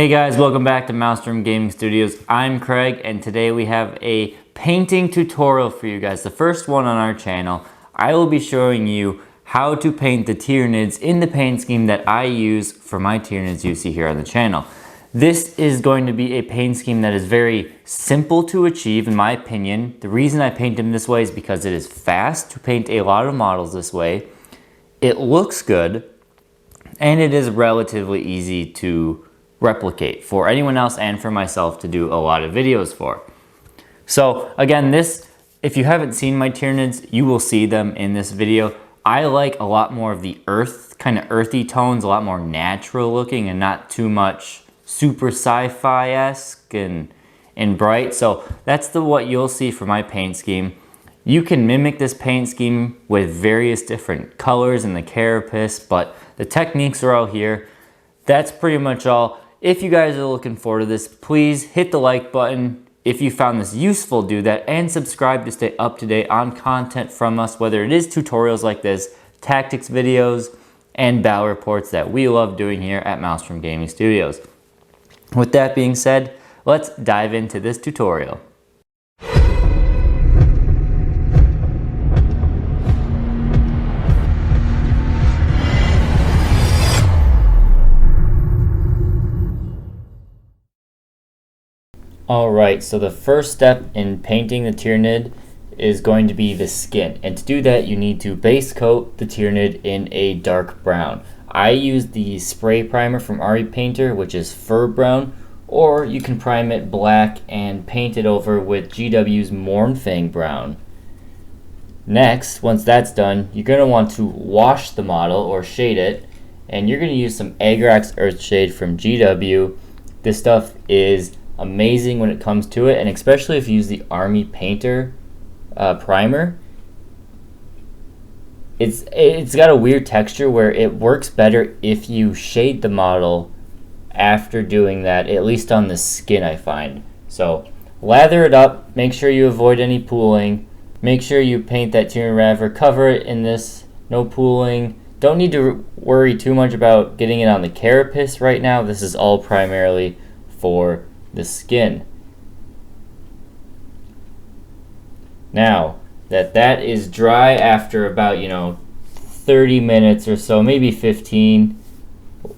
Hey guys, welcome back to Mephiston Gaming Studios. I'm Craig, and today we have a painting tutorial for you guys, the first one on our channel. I will be showing you how to paint the Tyranids in the paint scheme that I use for my Tyranids you see here on the channel. This is going to be a paint scheme that is very simple to achieve in my opinion. The reason I paint them this way is because it is fast to paint a lot of models this way. It looks good, and it is relatively easy to replicate for anyone else and for myself to do a lot of videos for. So again, if you haven't seen my Tyranids, you will see them in this video. I like a lot more of the kind of earthy tones, a lot more natural looking and not too much super sci-fi-esque and bright. So that's what you'll see for my paint scheme. You can mimic this paint scheme with various different colors in the Carapace, but the techniques are all here. That's pretty much all. If you guys are looking forward to this, please hit the like button. If you found this useful, do that, and subscribe to stay up to date on content from us, whether it is tutorials like this, tactics videos, and battle reports that we love doing here at Mephiston Gaming Studios. With that being said, let's dive into this tutorial. Alright, so the first step in painting the Tyranid is going to be the skin. And to do that, you need to base coat the Tyranid in a dark brown. I use the spray primer from RE Painter, which is fur brown, or you can prime it black and paint it over with GW's Mournfang brown. Next, once that's done, you're going to want to wash the model or shade it, and you're going to use some Agrax Earthshade from GW. This stuff is amazing when it comes to it, and especially if you use the Army Painter primer. It's got a weird texture where it works better if you shade the model after doing that, at least on the skin I find. So lather it up, make sure you avoid any pooling, make sure you paint that Tyranid, cover it in this, no pooling. Don't need to worry too much about getting it on the Carapace right now. This is all primarily for the skin. Now that is dry after about 30 minutes or so, maybe 15,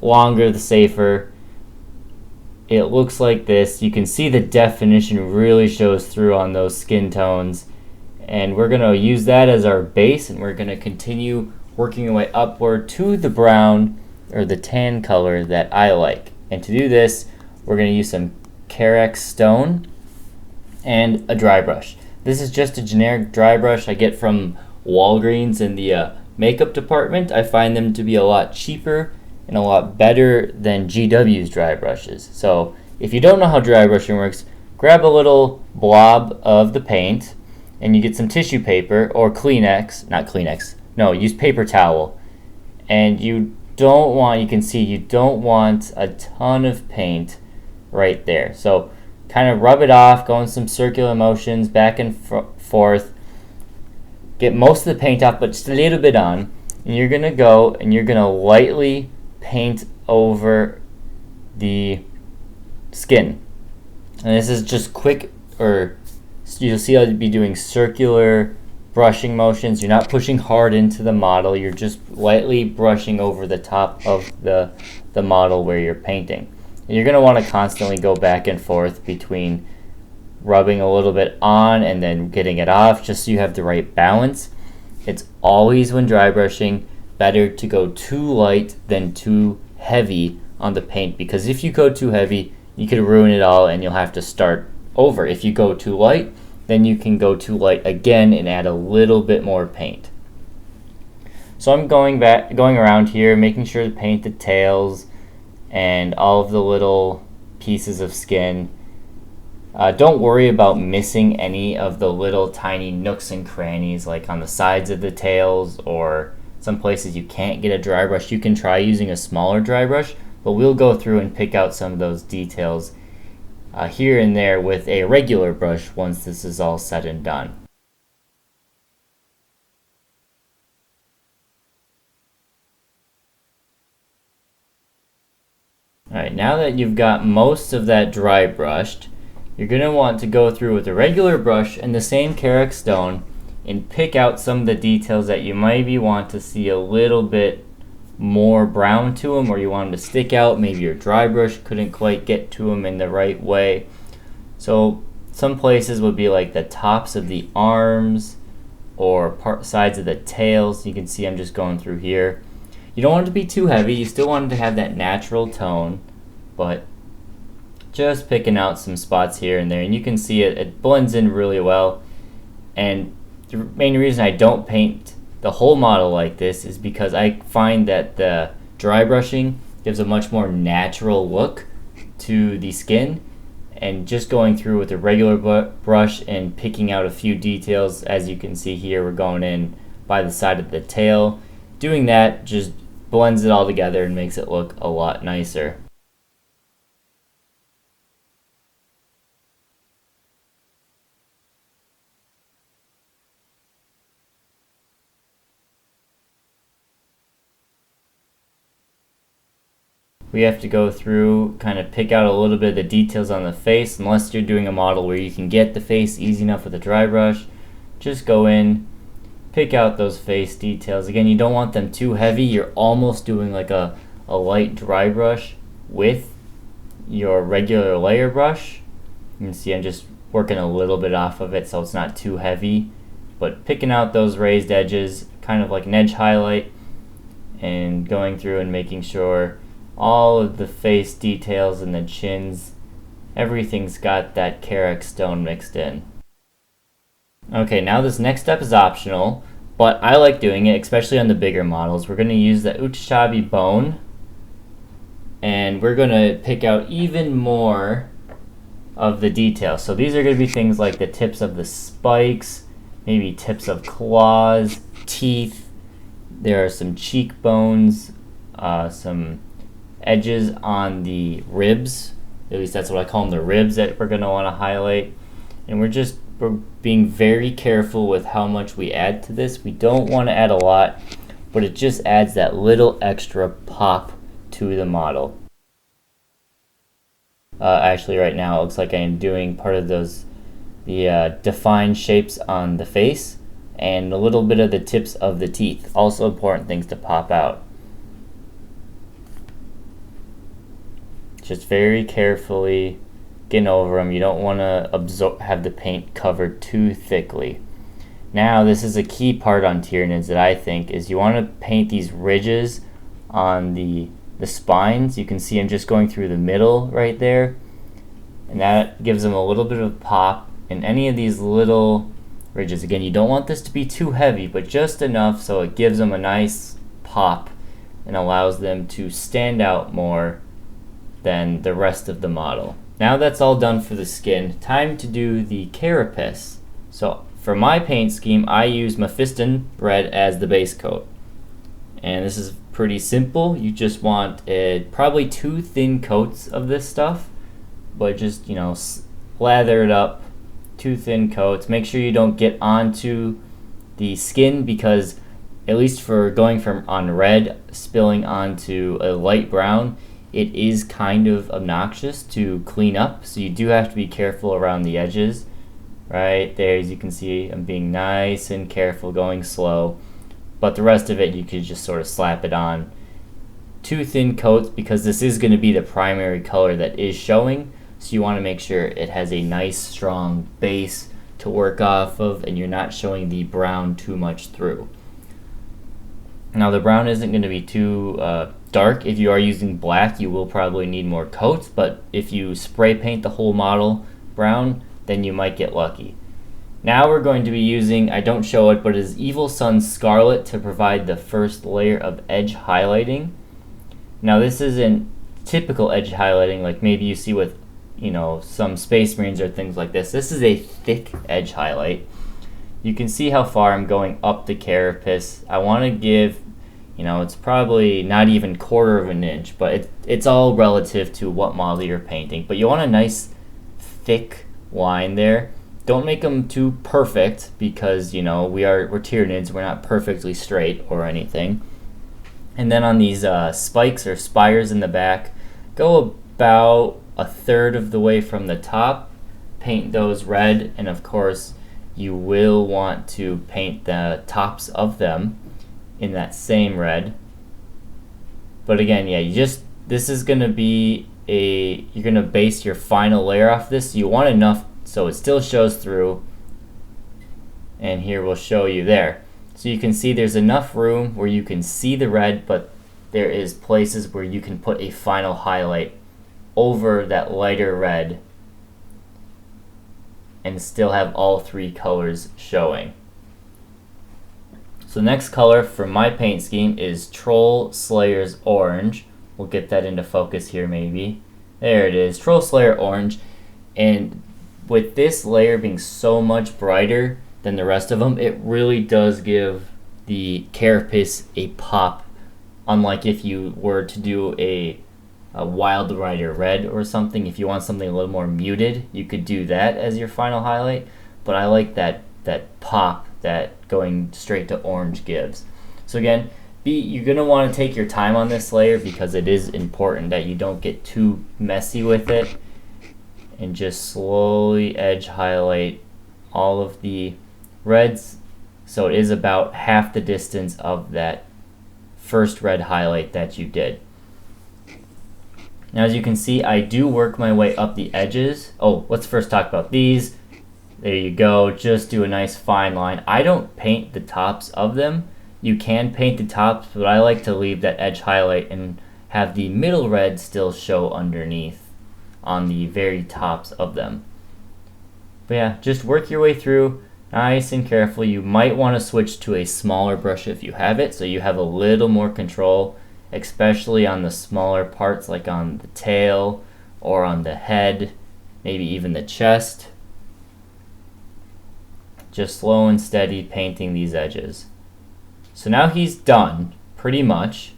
longer the safer. It looks like this. You can see the definition really shows through on those skin tones, and we're going to use that as our base, and we're going to continue working our way upward to the brown or the tan color that I like. And to do this, we're going to use some Karak Stone and a dry brush. This is just a generic dry brush I get from Walgreens in the makeup department. I find them to be a lot cheaper and a lot better than GW's dry brushes. So if you don't know how dry brushing works, grab a little blob of the paint and you get some tissue paper or use paper towel. And you don't want a ton of paint right there. So kind of rub it off, go in some circular motions back and forth. Get most of the paint off, but just a little bit on. And you're going to go and you're going to lightly paint over the skin. And this is just quick, or you'll see I'll be doing circular brushing motions. You're not pushing hard into the model. You're just lightly brushing over the top of the model where you're painting. And you're going to want to constantly go back and forth between rubbing a little bit on and then getting it off, just so you have the right balance. It's always, when dry brushing, better to go too light than too heavy on the paint, because if you go too heavy, you could ruin it all and you'll have to start over. If you go too light, then you can go too light again and add a little bit more paint. So I'm going around here, making sure to paint the tails and all of the little pieces of skin. Don't worry about missing any of the little tiny nooks and crannies, like on the sides of the tails or some places you can't get a dry brush. You can try using a smaller dry brush, but we'll go through and pick out some of those details here and there with a regular brush once this is all said and done. Alright, now that you've got most of that dry brushed, you're going to want to go through with a regular brush and the same Karak Stone and pick out some of the details that you maybe want to see a little bit more brown to them, or you want them to stick out. Maybe your dry brush couldn't quite get to them in the right way. So some places would be like the tops of the arms or sides of the tails. You can see I'm just going through here. You don't want it to be too heavy. You still want it to have that natural tone, but just picking out some spots here and there, and you can see it blends in really well. And the main reason I don't paint the whole model like this is because I find that the dry brushing gives a much more natural look to the skin, and just going through with a regular brush and picking out a few details, as you can see here, we're going in by the side of the tail. Doing that just blends it all together and makes it look a lot nicer. We have to go through, kind of pick out a little bit of the details on the face. Unless you're doing a model where you can get the face easy enough with a dry brush, just go in, pick out those face details. Again, you don't want them too heavy. You're almost doing like a light dry brush with your regular layer brush. You can see I'm just working a little bit off of it so it's not too heavy, but picking out those raised edges, kind of like an edge highlight, and going through and making sure all of the face details and the chins, everything's got that Karak Stone mixed in. Okay, now this next step is optional, but I like doing it, especially on the bigger models. We're going to use the Ushabti Bone, and we're going to pick out even more of the details. So these are going to be things like the tips of the spikes, maybe tips of claws, teeth. There are some cheekbones, some edges on the ribs. At least that's what I call them, the ribs, that we're going to want to highlight. And we're being very careful with how much we add to this. We don't want to add a lot, but it just adds that little extra pop to the model. Actually, right now it looks like I am doing part of the defined shapes on the face and a little bit of the tips of the teeth. Also important things to pop out. Just very carefully getting over them. You don't want to have the paint covered too thickly. Now, this is a key part on Tyranids that I think is you want to paint these ridges on the spines. You can see I'm just going through the middle right there, and that gives them a little bit of pop. And any of these little ridges, again, you don't want this to be too heavy, but just enough so it gives them a nice pop and allows them to stand out more than the rest of the model. Now that's all done for the skin, time to do the carapace. So for my paint scheme, I use Mephiston Red as the base coat. And this is pretty simple. You just want probably 2 thin coats of this stuff, but just, lather it up, 2 thin coats. Make sure you don't get onto the skin, because at least for going from on red spilling onto a light brown, it is kind of obnoxious to clean up, so you do have to be careful around the edges. Right there, as you can see, I'm being nice and careful, going slow, but the rest of it you could just sort of slap it on. 2 thin coats, because this is going to be the primary color that is showing, so you want to make sure it has a nice strong base to work off of and you're not showing the brown too much through. Now the brown isn't going to be too dark. If you are using black, you will probably need more coats, but if you spray paint the whole model brown, then you might get lucky. Now we're going to be using, I don't show it, but it is Evil Sun's Scarlet to provide the first layer of edge highlighting. Now this isn't typical edge highlighting like maybe you see with, some Space Marines or things like this. This is a thick edge highlight. You can see how far I'm going up the carapace. I want to give, it's probably not even 1/4 of an inch, but it's all relative to what model you're painting. But you want a nice thick line there. Don't make them too perfect, because we're Tyranids, we're not perfectly straight or anything. And then on these spikes or spires in the back, go about a third of the way from the top, paint those red, and of course you will want to paint the tops of them in that same red. But again, yeah, this is going to be you're going to base your final layer off this. You want enough so it still shows through, and here we'll show you there. So you can see there's enough room where you can see the red, but there is places where you can put a final highlight over that lighter red and still have all three colors showing. So the next color for my paint scheme is Troll Slayer's Orange. We'll get that into focus here maybe. There it is, Troll Slayer Orange. And with this layer being so much brighter than the rest of them, it really does give the Carapace a pop, unlike if you were to do a Wild Rider Red or something. If you want something a little more muted, you could do that as your final highlight, but I like that pop that going straight to orange gives. So again, you're going to want to take your time on this layer because it is important that you don't get too messy with it, and just slowly edge highlight all of the reds so it is about half the distance of that first red highlight that you did. Now as you can see, I do work my way up the edges. Oh, let's first talk about these. There you go, just do a nice fine line. I don't paint the tops of them. You can paint the tops, but I like to leave that edge highlight and have the middle red still show underneath on the very tops of them. But yeah, just work your way through nice and carefully. You might want to switch to a smaller brush if you have it, so you have a little more control, especially on the smaller parts like on the tail or on the head, maybe even the chest. Just slow and steady painting these edges. So now he's done, pretty much,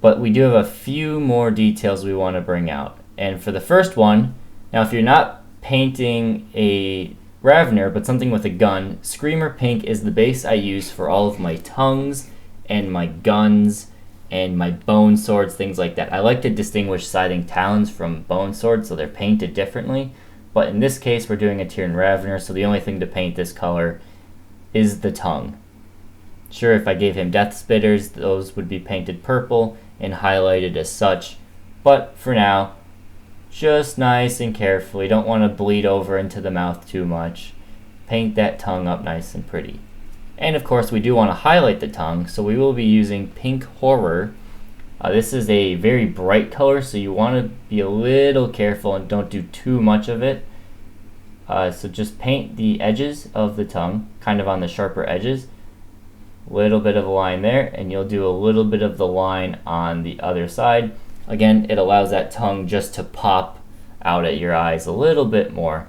but we do have a few more details we want to bring out. And for the first one, now if you're not painting a Ravener, but something with a gun, Screamer Pink is the base I use for all of my tongues and my guns and my bone swords, things like that. I like to distinguish Scything Talons from bone swords, so they're painted differently. But in this case, we're doing a Tyran Ravener, so the only thing to paint this color is the tongue. Sure, if I gave him Death Spitters, those would be painted purple and highlighted as such. But for now, just nice and carefully. Don't want to bleed over into the mouth too much. Paint that tongue up nice and pretty. And of course, we do want to highlight the tongue, so we will be using Pink Horror. This is a very bright color, so you want to be a little careful and don't do too much of it. So just paint the edges of the tongue, kind of on the sharper edges. Little bit of a line there, and you'll do a little bit of the line on the other side. Again, it allows that tongue just to pop out at your eyes a little bit more.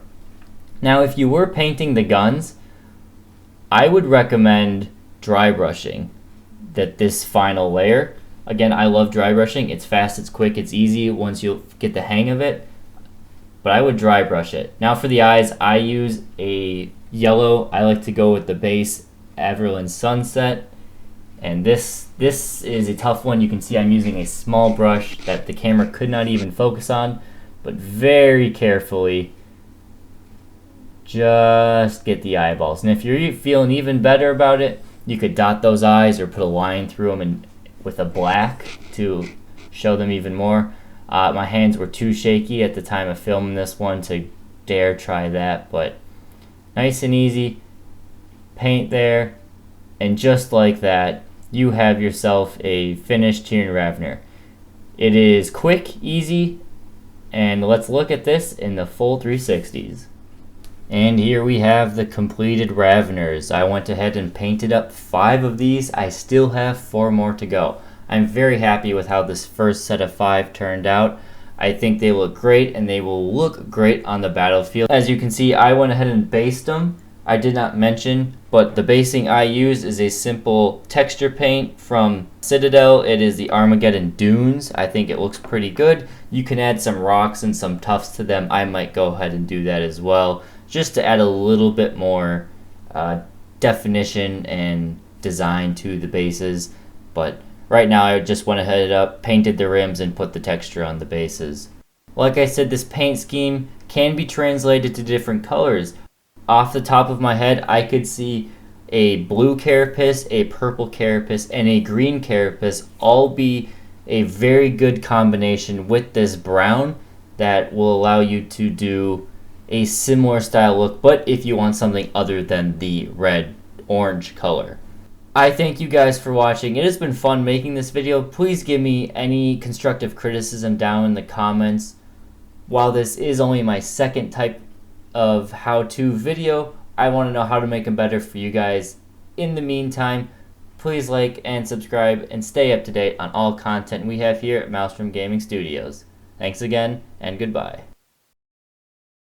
Now, if you were painting the guns, I would recommend dry brushing this final layer. Again, I love dry brushing. It's fast, it's quick, it's easy once you get the hang of it. But I would dry brush it. Now for the eyes, I use a yellow. I like to go with the base Averland Sunset. And this is a tough one. You can see I'm using a small brush that the camera could not even focus on. But very carefully, just get the eyeballs. And if you're feeling even better about it, you could dot those eyes or put a line through them and with a black to show them even more. My hands were too shaky at the time of filming this one to dare try that, but nice and easy. Paint there, and just like that, you have yourself a finished Tyran Ravener. It is quick, easy, and let's look at this in the full 360s. And here we have the completed Raveners. I went ahead and painted up 5 of these. I still have 4 more to go. I'm very happy with how this first set of 5 turned out. I think they look great, and they will look great on the battlefield. As you can see, I went ahead and based them. I did not mention, but the basing I use is a simple texture paint from Citadel. It is the Armageddon Dunes. I think it looks pretty good. You can add some rocks and some tufts to them. I might go ahead and do that as well, just to add a little bit more definition and design to the bases. But right now I just went ahead up, painted the rims, and put the texture on the bases. Like I said, this paint scheme can be translated to different colors. Off the top of my head, I could see a blue carapace, a purple carapace, and a green carapace all be a very good combination with this brown that will allow you to do a similar style look, but if you want something other than the red-orange color. I thank you guys for watching. It has been fun making this video. Please give me any constructive criticism down in the comments. While this is only my second type of how-to video, I want to know how to make them better for you guys. In the meantime, please like and subscribe and stay up to date on all content we have here at Maelstrom Gaming Studios. Thanks again, and goodbye.